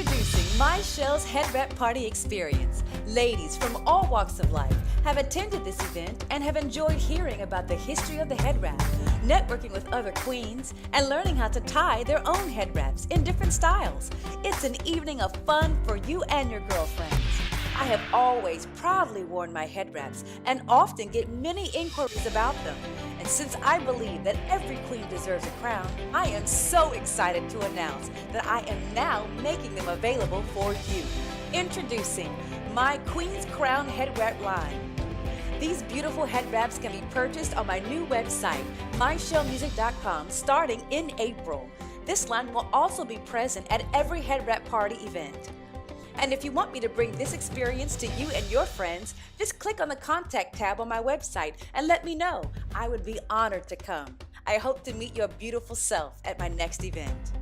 Introducing My Shell's Head Wrap Party Experience. Ladies from all walks of life have attended this event and have enjoyed hearing about the history of the head wrap, networking with other queens, and learning how to tie their own head wraps in different styles. It's an evening of fun for you and your girlfriends. I have always proudly worn my head wraps and often get many inquiries about them. And since I believe that every queen deserves a crown, I am so excited to announce that I am now making them available for you. Introducing my Queen's Crown Head Wrap line. These beautiful head wraps can be purchased on my new website, myshellmusic.com, starting in April. This line will also be present at every head wrap party event. And if you want me to bring this experience to you and your friends, just click on the contact tab on my website and let me know. I would be honored to come. I hope to meet your beautiful self at my next event.